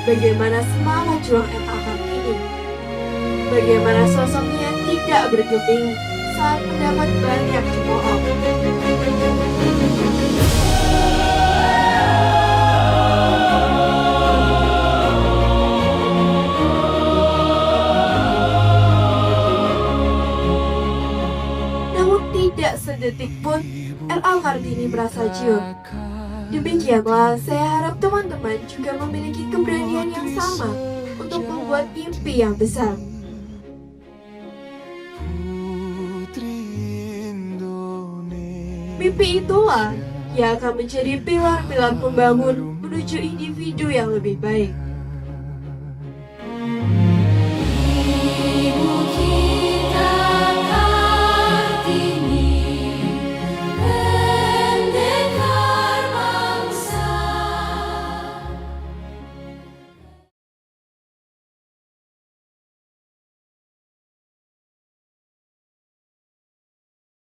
Bagaimana semangat juang MA Kartini? Bagaimana sosoknya tidak bergeming saat mendapat banyak cemooh? Namun tidak sedetik pun RA Kartini merasa jauh. Demikianlah, saya harap teman-teman juga memiliki keberanian yang sama untuk membuat mimpi yang besar. Mimpi itulah yang akan menjadi pilar-pilar pembangun menuju individu yang lebih baik.